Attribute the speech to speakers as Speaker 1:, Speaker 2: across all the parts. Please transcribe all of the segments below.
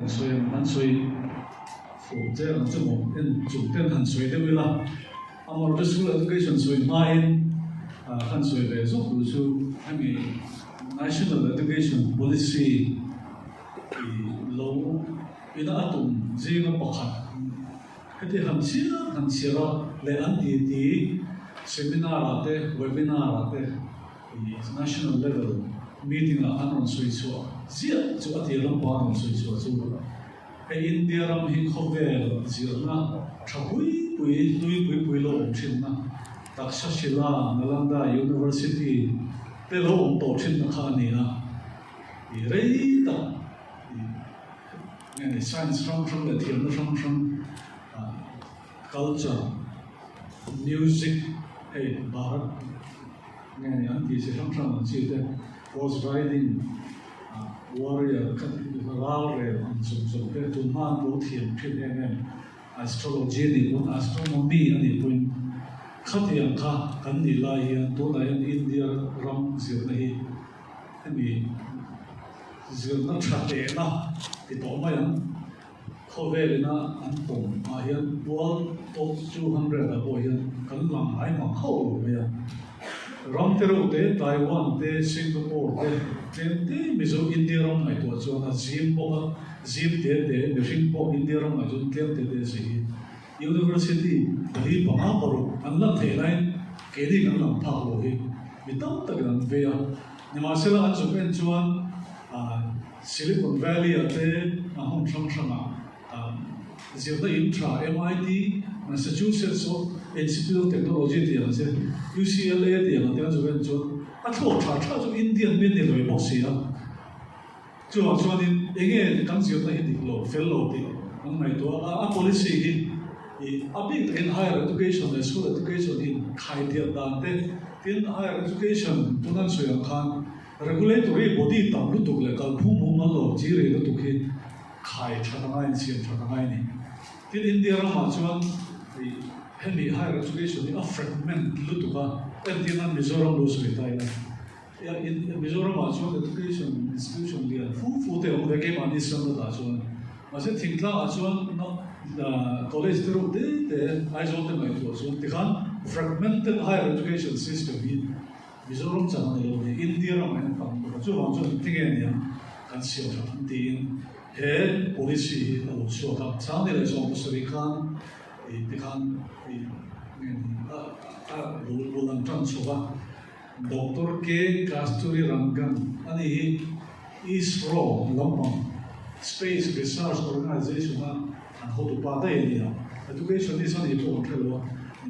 Speaker 1: 所以咱所以负责这么重点很水的为了，那么这 school education 所以买很水的，所以说还没 national education policy 老ina atum zinga pakhat heti han sira le an ti seminar ate webinar ate national level meeting anon sui chu zia chu ati ram pa anon sui chu chu e india ram hi khovel zirna thabui pui lo thinna taksha shila nalanda university te lo to thinna khani na i rei ta science 上的天的上culture music 嘿，Bharat 你安提是上的记得 horse riding warrior 拉人种的图曼罗天偏astrology 你问 astronomy 你问看天看看你来呀，多来 India 让是那些你是那差点呐。Ito mayan, cover na antong ayan world top 200 ako yan kanlang ay makao mayan. Ramtero te Taiwan te Singapore te miso India ram ay to so na zim te machine po India ram ay jun kem te si university dali pa nga paro anlang te nai kedi kanlang pa lo hi bitaw tagan veya ni masela an supen chuan Silicon Valley ate ahong sang zirna intra MIT Massachusetts Institute of Technology tiang se UCLA tiang tiang zuben chu atho cha chu Indian men ni loi boxia chu chuan enge kan zirna hi diklo fellow ti ang mai to a policy hi a big in higher education school education in khai dia dan te in higher education tunan soyang khan regulatory body tam lu tuk le kal phum lo chi re lu tuk hi khai thangai siam thangai ni tin India ma chuan hemi higher education ni a fragment lu tuk a Indian Mizoram lo sui tai la ya in Mizoram ma chuan education institution li fu te o ke ma ni sam da chuan ma se thingla a chuan no college te ro de ai zo te mai to chuan ti khan fragmented higher education system hi Mizoram chang ne lo India ram an pang chu wang chu tinge ne kan sio tha tin he policy lo sio tha chang ne le so sri khan ti khan lo lang chang chowa Dr. K. Kasturi Rangan ani ISRO Lampang Space Research Organization an ho tu pa dai ni education is on the portal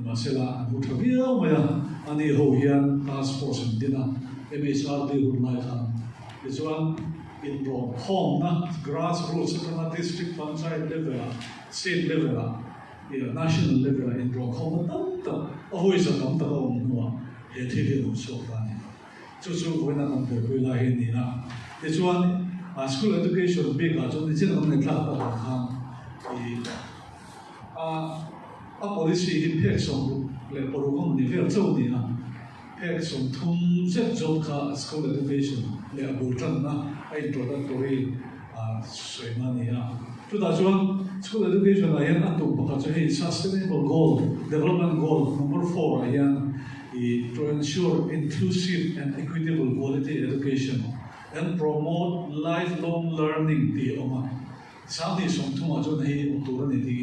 Speaker 1: masela an hu thavia maya ani ho hian task force dina MHRD ulai khan this one in Rome home na grassroots from district panchayat level state level national level in Rome home ta ho is a tam ta no he the no so fani chu when an bo la he ni na this one school education big a chon ni chen on kha ta khan a policy impact song le porokong ni ver chau ni na impact song thum set job kha school education le abutan na introductory soima ni na tu da chuan school education a yan atu pakha chu hi sustainable goal development goal number 4 a yan to ensure inclusive and equitable quality education and promote lifelong learning ti oma sadi song thuma chu hi utura ni ti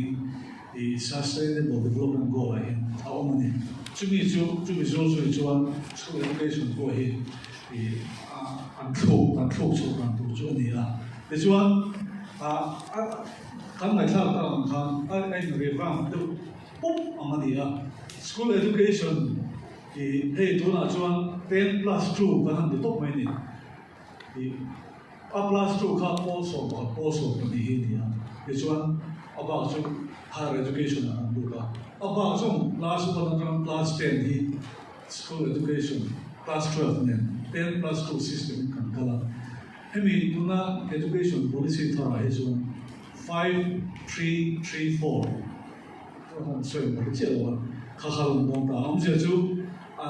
Speaker 1: sustainable development goal a hin a omani chumi zo chuan school education ko hi an thuk chu kan tu chu ni la te chuan kan mai thla ta khan ai ri wang tu pum amani a school education he tu na chuan 10 plus 2 kan han de top mai ni a plus 2 kha also ni hi ni a te chuan aba chu higher education and buka. About some last one plus 10 he school education plus 12 then 10 plus 2 system kan kala. Hemi tuna education policy thara is one 5334. So mo che wa khakhalung dong ta am je chu a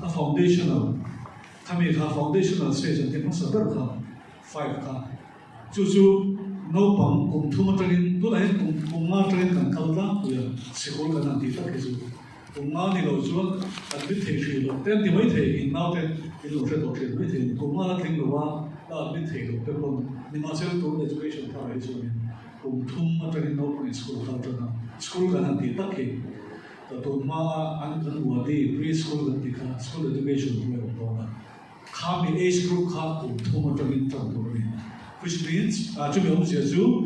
Speaker 1: foundational kami kha foundational stage ke sa dar kha 5 kha chu no pang kum thuma tangin tu lai kum nga tangin kan kalta tu ya sikol kan ti tak kesu kum nga ni lo chuan an bit thei thei lo ten ti mai thei in nau te in lo thei to thei mai thei kum nga tling lo wa la bit thei lo pe kon ni ma sel to education ta ai chu kum thuma tangin no pang school kalta na school kan ti tak ke to ma an kan wa di preschool kan ti kha school education tu lo to na kami age group kha kum thuma tangin tang to ni which means chúng mình sẽ chú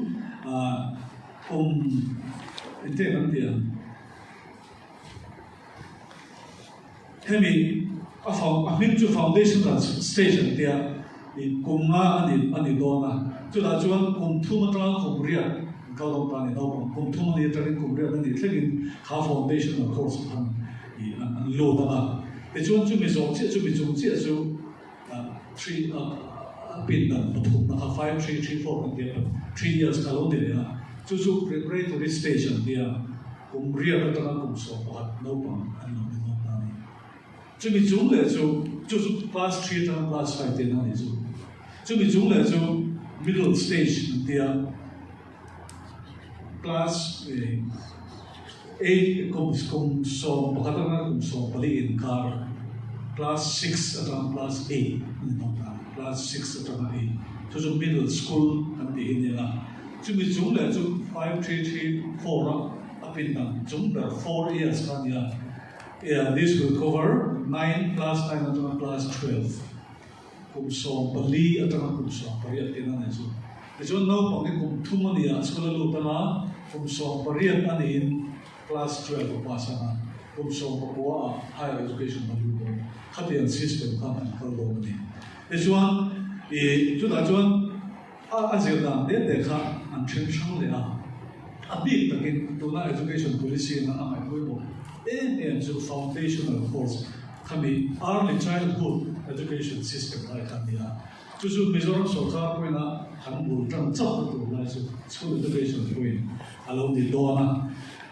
Speaker 1: in thế vấn đề thế mình mình chú foundation là station thì cùng anh đó na chú là chú cùng thu mà tra cùng riêng cao đồng ta này đâu cùng thu mà đi tra cùng riêng anh thì mình khá foundation là course anh lô đó na thì chú mình dùng chú three pin na pathum na 5 3 3 4 kan dia 3 years ka lo de ya chu preparatory station dia kum ria ta na kum so pa no pa an no no ta ni chu mi chung le chu class 3 ta class 5 te na ni chu mi chung le chu middle stage dia class 8 kum so pa ta na kum so pa in car class 6 atang class 8 no ta class 6 atang 8 so middle school kan ti in la chu mi chung le chu 5 3 3 4 ra apin na chung da 4 years kan ya this will cover 9 class 9 atang class 12 kum so bali atang kum so pariat tin na chu the chu no pang kum thum ni ya school lu ta na kum so pariat ani in class 12 pa sa na kum so ko higher education ba lu khatian system kan kal do ni e chuan chu da chuan a zir dan de kha an thim thang le a big takin tuna education policy na amai koi bo chu foundational course khami early childhood education system lai kan dia chu Mizoram sarkar ko na han bul tang chap to lai school education ko along the law na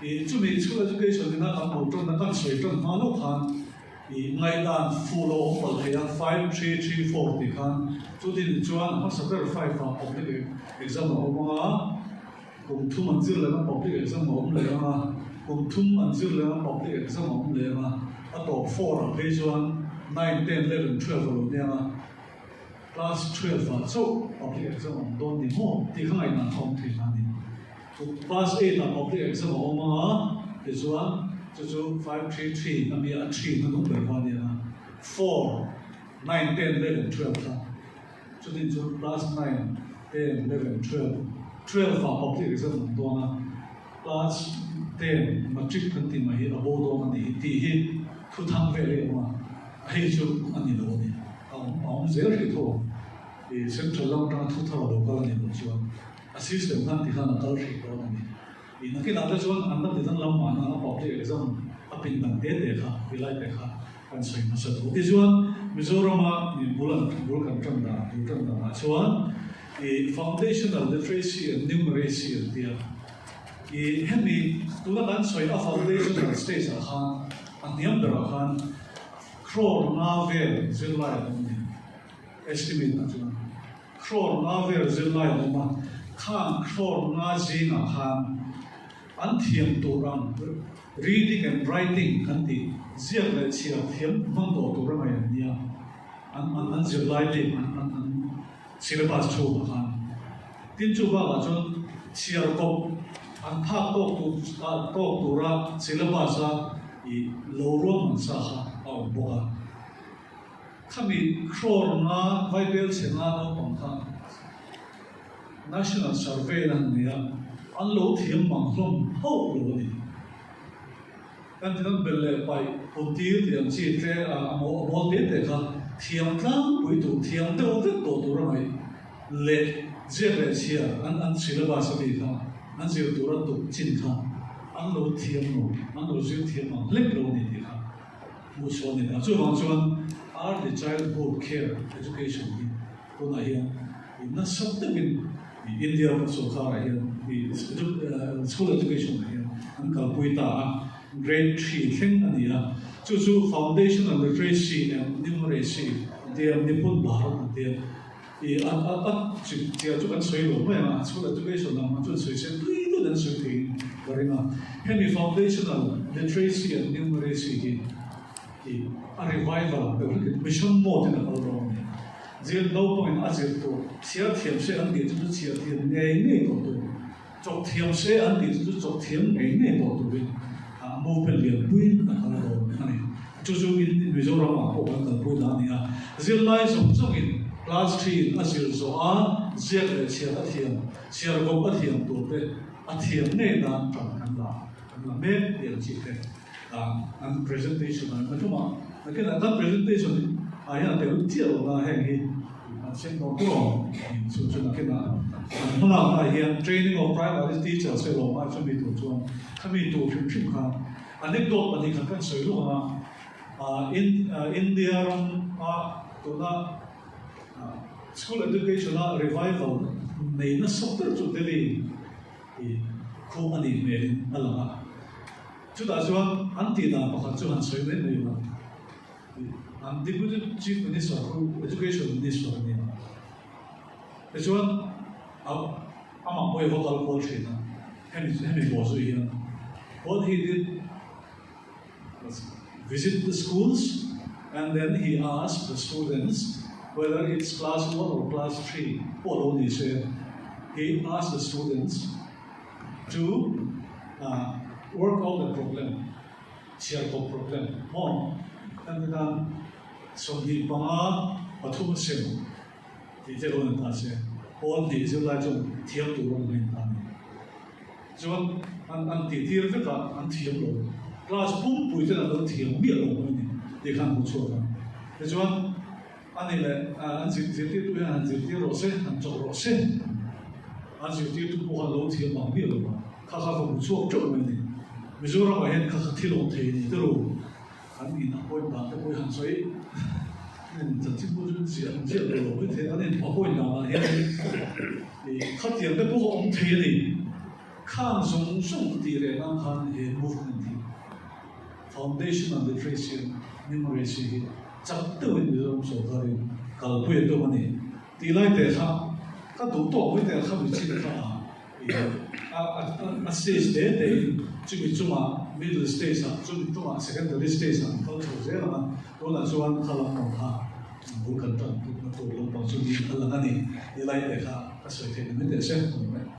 Speaker 1: chu mi school education na han bul tang na kan soi tang ma lo khan ngay đàn full of all the 5 3 3 4 thì kan chú tin chuan nó sẽ verify vào public exam ở mà cùng thu mình dư là public exam ở mà cùng thu mình dư là public exam ở mà ở tổ 4 là cái chuan 9 10 11 12 rồi nha class 12 so public exam ở đâu thì mo thì không ai nào không thì nào đi class 8 là public exam ở mà thì chuan chú 5 3 3 nằm ở 3 nó cũng phải qua đi à 4 9 10 11 12 ta chú tin chú class 9 10 11 12 12 vào public exam đó na class 10 matric kan ti mai abo do man ni ti hi thu thang ve le ma ai chú anh ni lo ni ông zero thì thôi thì central long ta thu thang lo ka ni lo chú assistant kan ti khana kal ri ko ni in cái nào đó cho anh đã từng làm mà nó học cái exam apin bằng thế để khá vì lại để khá anh xây mà sẽ được cái chuan Mizoram mà bulan trong đó chuan cái foundational literacy and numeracy thì cái hem đi tu đã đánh xây ở foundational stage là khan anh niệm được khan crore navel zilai estimate là chuan crore navel zilai mà khan crore na zina khan an thiam tu rang reading and writing kan ti zia le chia thiam mang do tu rang ai nia an zia lai le an syllabus chu khan tin chu ba la chon chia ko an pha to tu ra syllabus a I lo ro man sa ha au bo a khami khor na bible chena no pang kha national survey lan nia an lo thiam mang hlom ho lo ni kan tin bel pai potir tiang chi tre a mo te kha thiam tlang pui tu thiam de o to ra mai le je le chia an syllabus bi kha an zir tu ra tu chin kha an lo thiam no an lo zir thiam mang lek lo ni ti kha mu so ni na chu wang chuan early childhood care education ni ko na hian na sab te bin India सरकार है school education है उनका कोई ता grade 3 thing अनिया जो foundational literacy and numeracy they are निपुण भारत they 只要做緊水路咩嘛，除了 education 啊，做水先對都能水平，嗰啲嘛，喺你 foundational literacy and numeracy 嘅revival，嗰啲 mission mode 嘅好多嘅，只要 low point 啊，只多，只要填寫安啲就是只要填呢度，做填寫安啲就是做填呢度嘅，movement 兩邊啊好多，係咪？就是因為做啦嘛，我講嘅背哪裡啊，只要來從中嘅。Class 3 asir so a ziak le chia athiam chia gom athiam tu te athiam ne na tam kan la me lian chi te an presentation an thuma ke na presentation aya te ti lo na he hi sen no ko chu na ke na hala hian training of primary teachers se lo ma chu mi tu chuan khami tu phim kha anecdote ani kha kan soi lo na in India ram to na school education revival nei na soccer chu deli khu ani me ala chu da chuan anti na pakhat chu han soi nei nei an deputy chief minister of education minister ni e chuan ama boy vocal culture na hemi bo zui ya what he did was visit the schools and then he asked the students whether it's class 1 or class 3, he asked the students to work out the problem, share the problem. And then, so the Banga Patum Sim, the Jeroen Tase, all the Zilajum, Tiam to one in Tani. So, and the Tirvika and Tiam, class boom, we did a little Tiam, they can't go to one. Anh này anh chỉ tiêu tôi anh chỉ tiêu rồi sen anh chọn rồi sen anh chỉ tiêu tôi bukan lâu thì bằng biết rồi mà khá khá cũng chua chua mình này rồi mà hiện khá khá thì lâu thì rồi anh nhìn nó quên bạn cái quên hàng suy nên thật sự cũng chỉ anh chỉ rồi với thế anh nên họ quên nào hiện thì khá tiền cái bukan ông thế này khang sung sung thì để năng khang hiện movement foundation and literacy numeracy chắc tự mình dùng số thời kalau punya tu mana, tilai terha, kan tu tu punya terha mesti terha. Stage deh, cuma middle stage cuma secondary stage kalau tu saya lah, kalau cuan kalau kau bukan tu, tu lompat cuma kalau ni tilai terha, sesuai dengan itu saya.